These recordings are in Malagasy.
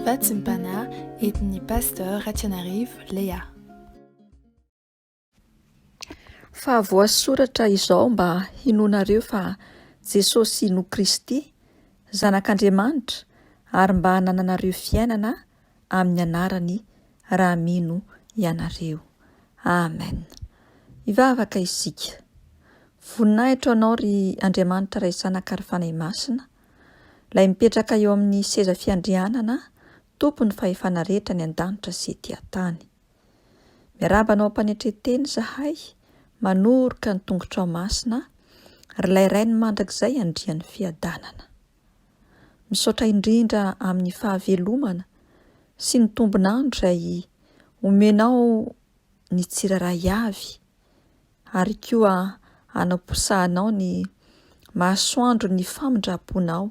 Vatsympana etin'ny pasteur Ratsianarivo Léa. Fa voasoratra izao mba hinonareo fa Jesosy no Kristy, Zanak'Andriamanitra, ary mba hananareo fiainana amin'ny anarany raha mino ianareo. Amen. Ivavaka isika. Voninahitra anao ry Andriamanitra ray zanaka ary fanahy masina, lay mipetraka eo amin'ny seza fiandrianana, tompony fahefana rehetra ny an-danitra sy ety an-tany. Miarabanao ampanetreteny zahay, manoroka ny tongotra masina, ary lay rainy mandrakizay andrian'ny fiadanana. Misaotra indrindra amin'ny fahavelomana sy ny tombonandro izay omenao ny tsiraray avy, ary koa anaposahanao ny masoandro ny famindraponao,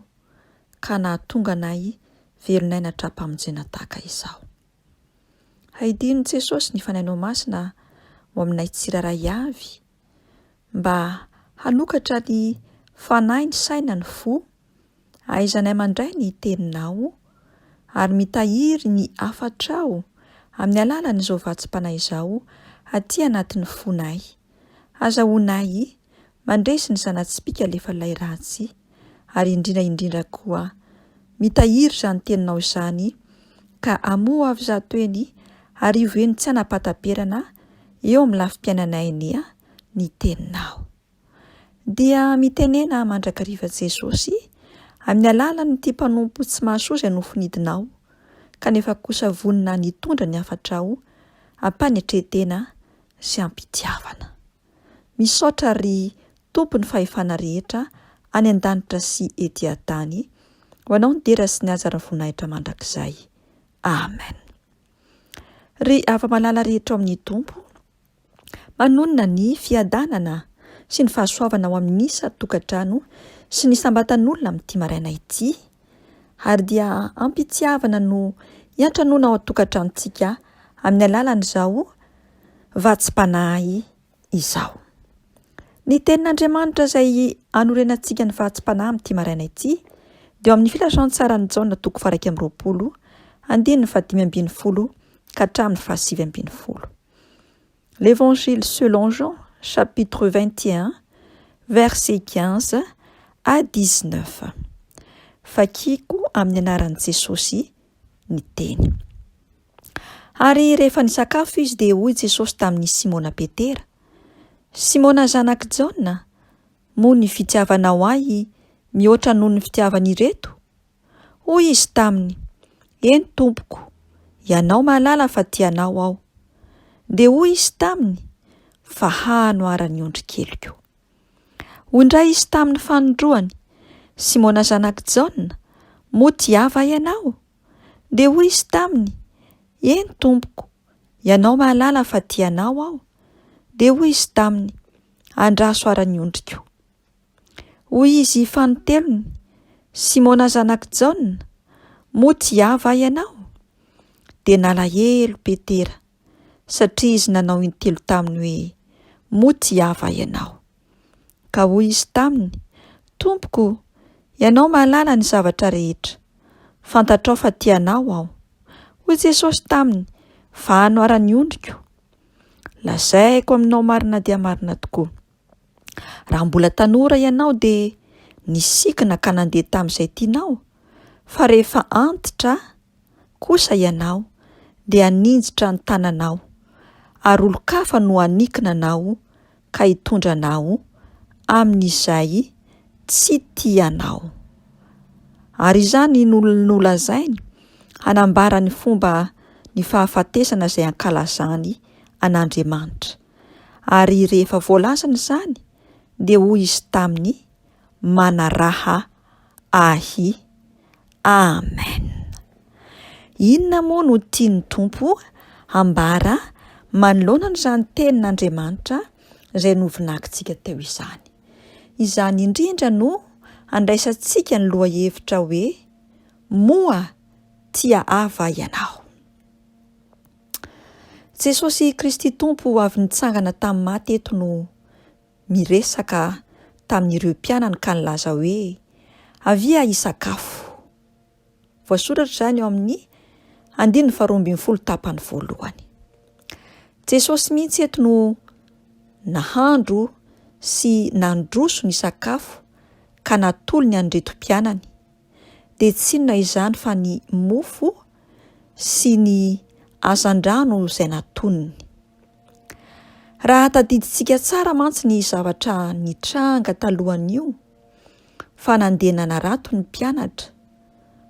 ka nahatonga anay velonay natrapamonjena tahaka izao. Haidino Jesosy ny fanainao masina ho aminay tsiraray avy, mba hanokatra ny fanahy, ny saina, ny fo, ahaizanay mandray ny teninao, ary mitahiry ny afatrao amin'ny alalan'izao vatsim-panahy izao aty anatin'ny fonay. Azahoanay mandresy ny zanatsipika lefa lay ratsy, ary indrindra koa mitahiry izany teninao izany, ka amoa avy zato eny arivo eny tsy hanapataperana eo amin'ny lafim-piainanay enia ny teninao. Dia mitenena mandrakariva Jesosy amin'ny alalan'ity mpanompo tsy mahasoa izay nofinidinao, kanefa kosa vonina nitondra ny afatrao ampanetretena sy ampitiavana. Misaotra ry tompony fahefana rehetra any an-danitra sy ety an-tany, ho anao ny dera sy ny azara voninahitra mandrakizay. Amen. Ry afa-malala rehetra amin'ny tompo, manonina ny fiadanana sy ny fahasoavana ao amin'ny isa-tokantrano sy ny sambatan'olona amin'ity maraina ity, ary dia ampitiavana no hiantranoana ao an-tokantranontsika amin'ny alalan'izao vatsim-panahy izao. Ny tenin'Andriamanitra izay anorenantsika ny vatsim-panahy amin'ity maraina ity, dia amin'ny filasan-tsaran'ny Jaona 2:20, andininy 5:10 ka hatramin'ny 7:10. L'Évangile selon Jean, chapitre 21, verset 15 à 19. Fakiko amin'ny anaran'i Jesosy ny teny. Ary rehefa nisakafo izy dia hoy Jesosy tamin'ny Simona Petera: Simona zanak'i Jaona, moa ny fitiavanao ahy mihoatra noho ny fitiavan'ireto? Hoy izy taminy: Eny Tompoko, ianao mahalala fa tianao aho. Dia hoy izy taminy: Fahano ara ny ondrikeliko. Hoy indray izy tamin'ny fanondroany: Simona zanak'i Jaona, moa tiava ianao? Dia hoy izy taminy: Eny Tompoko, ianao mahalala fa tianao aho. Dia hoy izy taminy: Andraso ara ny ondriko. Hoy izy fanotelony: Simona zanak'i Jaona, moa tiava ianao? Dia nalahelo Petera, satria izy nanao intelo taminy hoe moa tiava ianao. Ka hoy izy taminy: Tompoko, ianao mahalala ny zavatra rehetra, fantatrao fa tianao aho. Hoy Jesosy taminy: Fahano ara ny ondriko. Lazaiko aminao marina dia marina tokoa, raha mbola tanora ianao dia nisikina ka nandeha tamin'izay tianao, fa rehefa antitra kosa ianao dia haninjitra ny tananao, ary olo-kafa no hanikina anao ka hitondra anao amin'izay tsy tianao. Ary izany nolazainy hanambara ny fomba ny fahafatesana izay ankalazany an'Andriamanitra. Ary rehefa voalazana izany, dia hoy izy taminy: manaraha ahy. Amen. Inona moa no tian'ny Tompo hambara manoloana n'izany tenin'Andriamanitra izay novonakintsika teo izany? Izany indrindra no andraisantsika ny lohahevitra hoe moa tia ava ianao. Jesosy Kristy Tompo avy nitsangana tamin'ny maty eto no miresaka tamin'ireo mpianany ka nilaza hoe avia hisakafo. Voasoratra izany eo amin'ny 2 tapany voalohany. Jesosy mihitsy eto no nahandro sy nandroso ny sakafo ka natolo ny an'ireto mpianany. Dia tsy inona izany fa ny mofo sy ny hazan-drano izay natonony. Raha tadidintsika tsara mantsy ny zavatra nitranga talohan'io, fa nandeha nanarato ny mpianatra,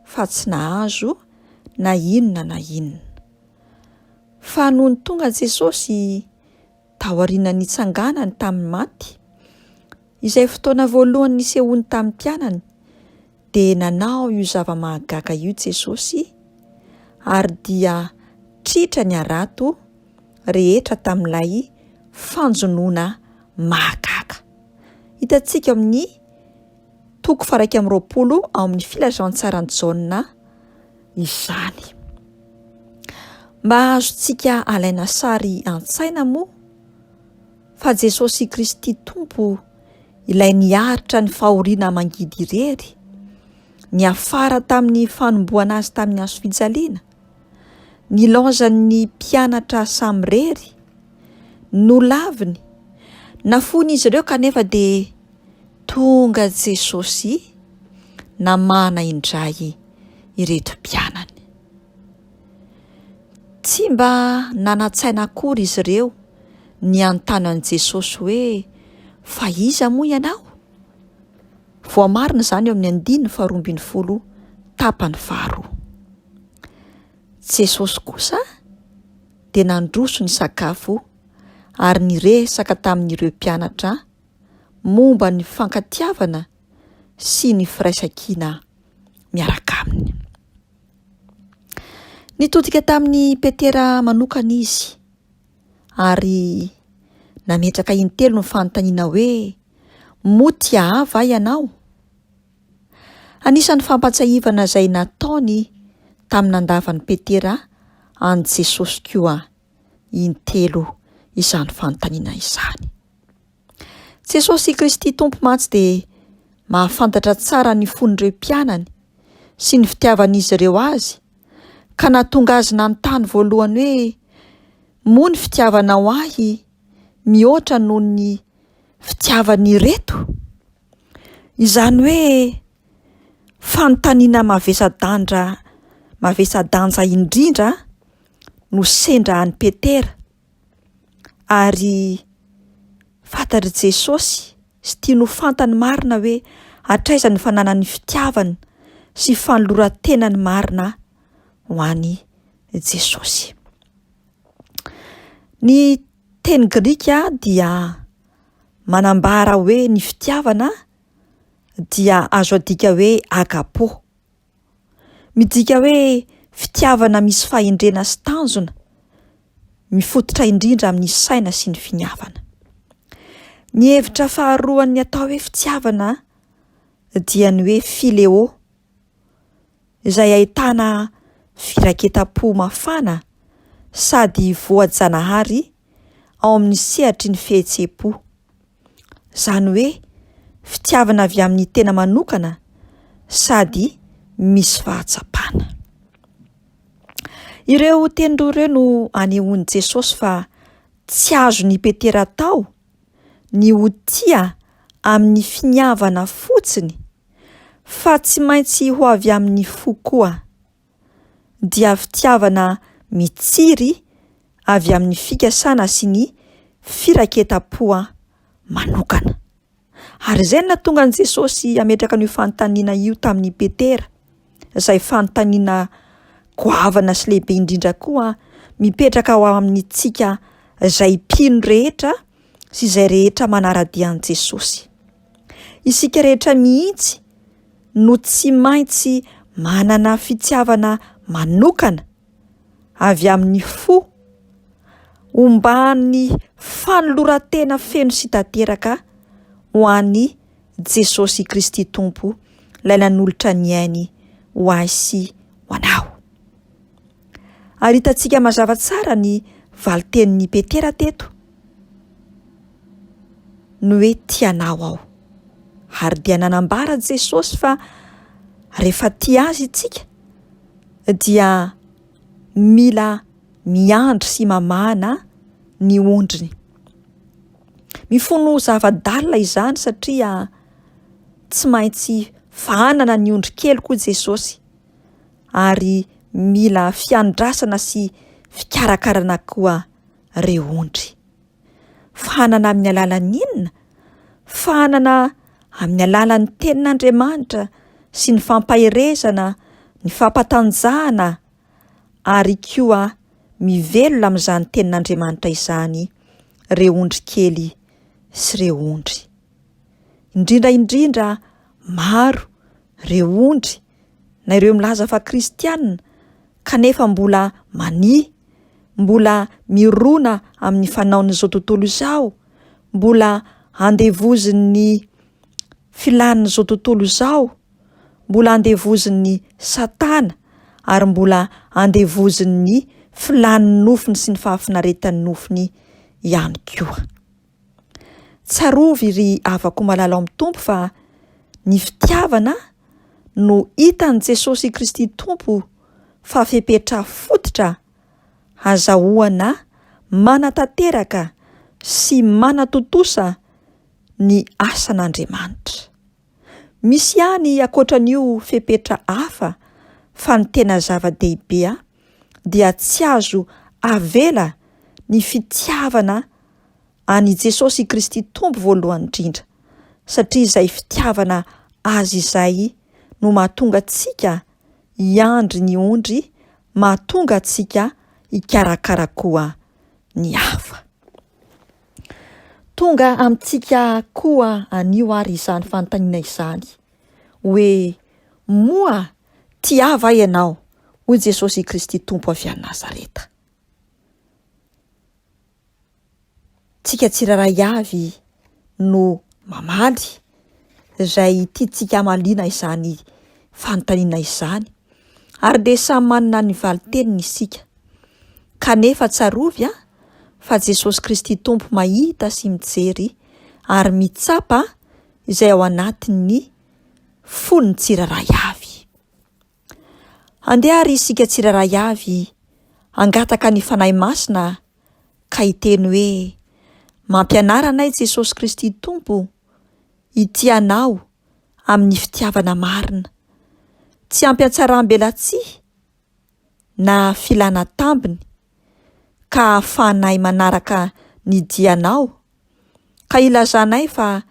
fa tsy nahazo na inona na inona. Fa noho ny tonga Jesosy tao aoriana nitsanganany tamin'ny maty, izay fotoana voalohany nisehony tamin'ny mpianany, dia nanao io zava-mahagaga io Jesosy, ary dia tritra ny arato rehetra tamin'ilay fanjonoana mahagaga. Hitantsika amin'ny 1:20 ao amin'ny filazantsarany Jaona izany. Mba azontsika alaina sary an-tsaina moa fa Jesosy Kristy Tompo ilay niaritra ny fahoriana mangidy irery, niafara tamin'ny fanomboana azy tamin'ny hazofijaliana, nilaozan'ny mpianatra samy rery, nolaviny, nafony izy ireo kanefa dia tonga Jesosy namana indray ireto mpianany. Tsy mba nanatsaina akory izy ireo ny anontany an'i Jesosy hoe fa iza moa ianao? Voamarina izany eo amin'ny 2:12 tapany faharoa. Jesosy kosa dia nandroso ny sakafo ary niresaka tamin'ireo mpianatra momba ny fankatiavana sy ny firaisan-kina miaraka aminy. Nitodika tamin'ny Petera manokana izy ary nametraka intelo ny fanontaniana hoe moty ahava ianao? Anisan'ny fampatsiahivana izay nataony tamin'ny nandavan'i Petera an' Jesosy koa intelo izany fanontaniana izany. Jesosy Kristy Tompo mantsy dia mahafantatra tsara ny fon'ireo mpianany sy ny fitiavan'izy ireo azy, ka nahatonga azy nanontany voalohany hoe moa ny fitiavanao ahy mihoatra noho ny fitiavany reto? Izany hoe fanontaniana mavesa-danja indrindra no sendra an'i Petera, ary fantatry Jesosy sy tiany ho fantany marina hoe hatraiza ny fananany fitiavany sy fanoloran-tenany marina ho an'i Jesosy. Ny teny Grika dia manambara hoe ny fitiavana dia azo adika hoe agapo, midika hoe fitiavana misy fahendrena sy tanjona, mifototra indrindra amin'ny saina sy ny finiavana. Ny hevitra faharoan'ny atao hoe fitiavana dia ny hoe fileo, izay ahitana firaketam-po mafana sady voajanahary ao amin'ny sehatry ny fihetsem-po. Izany hoe fitiavana avy amin'ny tena manokana sady misy fahatsapana. Ireo tendro ireo no anehoan'i Jesosy fa tsy azo ny Petera tao ny ho tia amin'ny finiavana fotsiny, fa tsy maintsy ho avy amin'ny fo koa, dia fitiavana mitsiry avy amin'ny fikasana sy ny firaketam-po manokana. Ary izay no nahatonga an'i Jesosy ametraka an'io fanontaniana io tamin'ny Petera, izay fanontaniana goavana sy lehibe indrindra koa mipetraka ao amintsika izay mpino rehetra sy izay rehetra manara-dia an'i Jesosy. Isika rehetra mihitsy no tsy maintsy manana fitiavana manokana avy amin'ny fo omban'ny fanoloran-tena feno sy tanteraka ho an'i Jesosy Kristy Tompo, ilay nanolotra ny ainy ho ahy sy ho anao. Ary hitantsika mazava tsara ny valitenin'ny Petera teto, no hoe tianao aho. Ary dia nanambara Jesosy fa rehefa tia azy itsika dia mila miandry sy mamana ny ondriny. Mifono zava-dalina izany satria tsy maintsy fanana ny ondry kely koa Jesosy, ary mila fiandrasana sy fikarakarana koa reo ondry. Fanana amin'ny alalan'inona? Fanana amin'ny alalan'ny tenin'Andriamanitra sy ny fampahirezana, ny fampatanjahana, ary koa mivelona amin'izany tenin'Andriamanitra izany reo ondry kely sy reo ondry. Indrindra maro reo ondry na ireo milaza fa kristianina kanefa mbola mbola mirona amin'ny fanaon'izao tontolo izao, mbola andevozin'ny filan'izao tontolo izao, mbola andevozin'ny Satana, ary mbola andevozin'ny filan'ny nofiny sy ny fahafinaretan'ny nofiny ihany koa. Tsarovy ry avako malala amin'ny Tompo fa ny fitiavana no hitan'i Jesosy Kristy Tompo fa fepetra fototra azahoana manatanteraka sy manatontosa ny asan'Andriamanitra. Misy ihany ankoatran'io fepetra hafa fa ny tena zava-dehibe dia tsy azo avela ny fitiavana any Jesosy Kristy Tompo voalohany indrindra, satria izay fitiavana azy izay no mahatonga antsika hiandry ny ondry, mahatonga antsika hikarakara koa ny hafa. Tonga amintsika koa anio ary izany fanontaniana izany hoe moa tiava ianao hoy Jesosy Kristy Tompo avy any Nazareta. Tsika tsiraray avy no mamaly izay tiantsika hamaliana izany fanontaniana izany, ary dia samy manana ny valiteniny isika. Kanefa tsarovy fa Jesosy Kristy Tompo mahita sy mijery ary mitsapa izay ao anatin'ny fon'ny tsiraray avy. Andeha ary isika tsiraray avy angataka ny fanahy masina ka hiteny hoe mampianara anay Jesosy Kristy Tompo ity anao amin'ny fitiavana marina, tsy ampiatsaram-belatsia na filana tambiny, ka ahafahanay manaraka ny dianao, ka ilazanay fa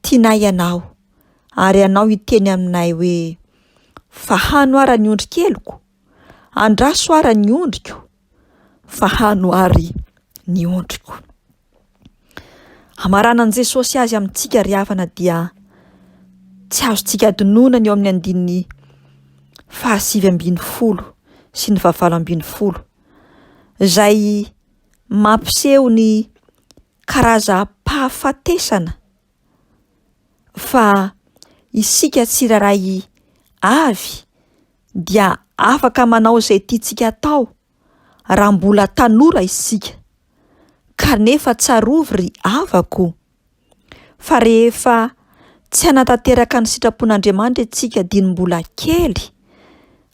tianay ianao, ary ianao hiteny aminay hoe fahano ara ny ondry keliko, andraso ara ny ondriko, fahano ary ny ondriko. Hamaranan'i Jesosy azy amintsika ry havana dia tsy azontsika adinoina ny eo amin'ny andininy 5:10 sy ny 20:10, izay mampiseho ny karazam-pahafatesana fa isika tsiraray avy dia afaka manao izay tiantsika atao raha mbola tanora isika. Kanefa tsarovy ry havako fa rehefa tsy hanatanteraka ny sitrapon'Andriamanitra isika diny mbola kely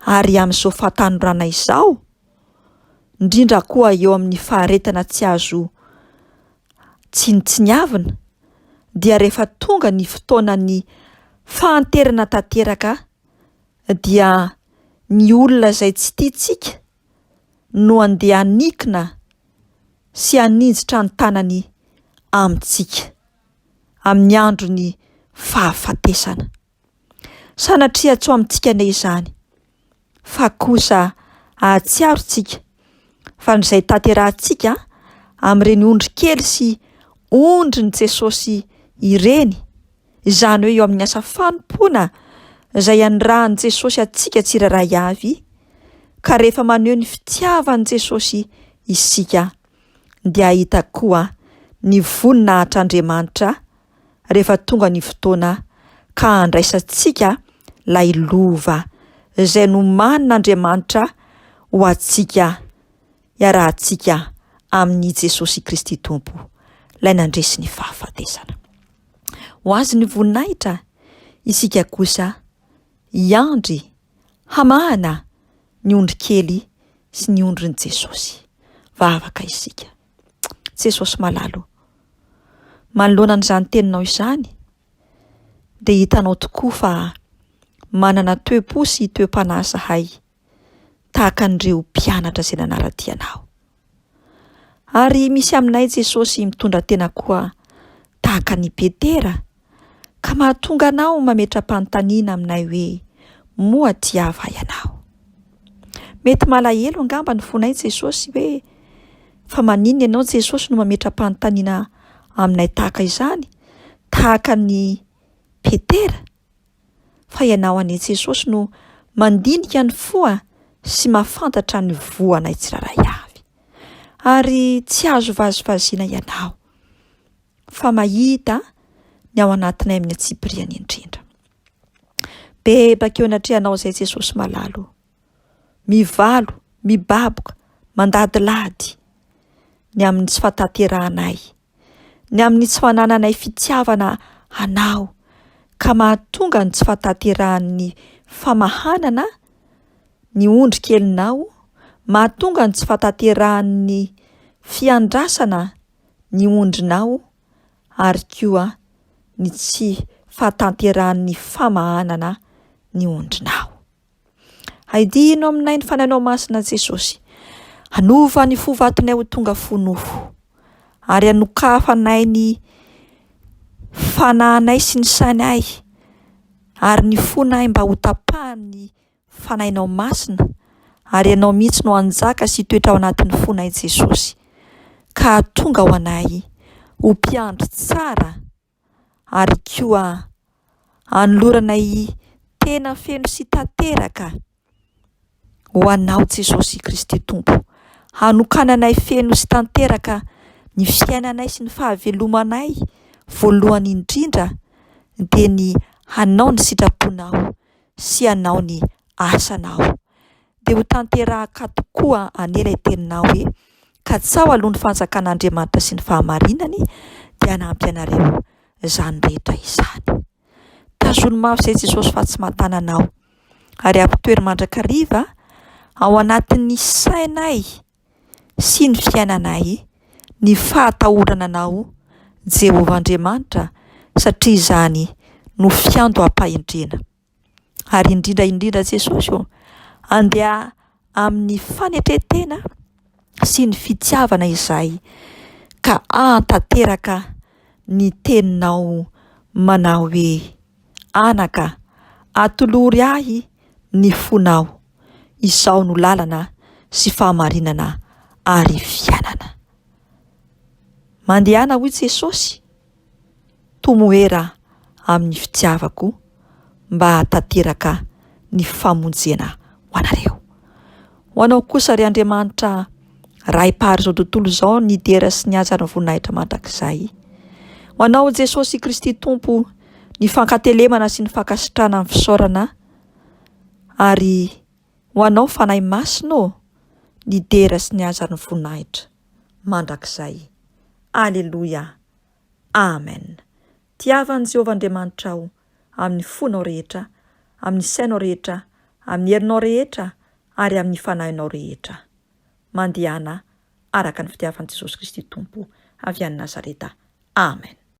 ary amin'izao fahatanorana izao, indrindra koa eo amin'ny faharetana tsy azo tsinitsiniavina, dia rehefa tonga ny fotoanan'ny fahanterana tanteraka dia ny olona izay tsy tiantsika no andeha hanikina sy haninjitra ny tanany amintsika amin'ny androny fahafatesana. Sanatria tsy ho amintsika ane izany, fa kosa ahatsiaro tsika fa n'izay tanterahantsika amin'ireny ondry kely sy ondry ny Jesosy ireny, izany hoe eo amin'ny asa fanompoana izay anirahan'i Jesosy atsika tsiraray avy, ka rehefa maneho ny fitiavan'i Jesosy isika dia ahita koa ny voninahitr'Andriamanitra rehefa tonga ny fotoana ka handraisantsika lay lova izay nomanin'Andriamanitra ho antsika iarahantsika amin'ny Jesosy Kristy Tompo lay nandresy ny fahafatesana. Ho azy ny voninahitra isika kosa hiandry hamahana ny ondry kely sy ny ondrin'i Jesosy. Vavaka isika. Jesosy malalo, manoloana an'izany teninao izany, dia hitanao tokoa fa manana toe-po sy toe-panahy zahay tahaka an'ireo mpianatra izay nanara-tianao. Ary misy aminay Jesosy mitondra tena koa tahaka ny Petera, ka mahatonga anao mametra-panontaniana aminay hoe moa tiava ianao. Mety malahelo angamba ny fonay Jesosy hoe fa maninona ianao Jesosy no mametra-panontaniana aminay tahaka izany, tahaka ny Petera, fa ianao anie Jesosy no mandinika ny foa sy mahafantatra ny voanay tsiraray avy. Ary tsy azo vazivaziana ianao, fa mahita ny ao anatinay amin'ny atsipiriany indrindra. Bebaka eo anatrehanao izay Jesosy malalo, mivalo, mibaboka, mandadilady ny amin'ny tsy fahatanterahanay, ny amin'ny tsy fanananay fitiavana anao, ka mahatonga ny tsy fahatanterahan'ny famahanana ny ondrikelinao, mahatonga ny tsy fahatanterahan'ny fiandrasana ny ondrinao, ary koa ny tsy fahatanterahan'ny famahanana ny ondrinao. Haidino aminay ny fanainao masina Jesosy, hanova ny fo vatonay ho tonga fonofo, ary hanokafanay ny fanahinay sy ny sainay, ary ny fonay mba ho tapahan'ny fanainao masina, ary ianao mihitsy no anjaka sy toetra ao anatin'ny fonay Jesosy, ka tonga ho anay ho mpiandry tsara, ary koa hanoloranay tena feno sy tanteraka ho anao Jesosy Kristy Tompo, hanokananay feno sy tanteraka ny fiainanay sy ny fahavelomanay, voalohany indrindra dia ny hanao ny sitraponao sy hanao ny asanao. Dia ho tanteraka tokoa anelay teninao hoe ka tsao aloha ny fanjakan'Andriamanitra sy ny fahamarinany dia hanampy anareo izany rehetra izany. Tazony mafy izay Jesosy fa tsy mahatananao, ary ampitoery mandrakariva ao anatin'ny sainay sy ny fiainanay ny fahatahorananao Jehovah Andriamanitra, satria izany no fiando ampahendrena. Ary indrindra Jesosy andeha amin'ny fanetretena sy ny fitiavana izay, ka antanteraka ny teninao manao hoe anaka atolory ahy ny fonao, izao no lalana sy fahamarinana ary fiainana. Mandehana hoy Jesosy, tomoera amin'ny fitiavako mba hatanteraka ny famonjena ho anareo. Ho anao kosa ry Andriamanitra, raim-pary izao tontolo izao ny dera sy ny haja ny voninahitra mandrakizay. Ho anao Jesosy Kristy Tompo, ny fankatelemana sy ny fankasitrana amin'ny fisaorana, ary ho anao fanahy masina ny dera sy ny haja ny voninahitra mandrakizay. Aleluia. Amen. Tiavan'i Jehovah Andriamanitra amin'ny fonao rehetra, amin'ny sainao rehetra, amin'ny herinao rehetra, ary amin'ny fanahinao rehetra. Mandehana araka ny fitiavan'i Jesosy Kristy Tompo avy any Nazareta. Amen.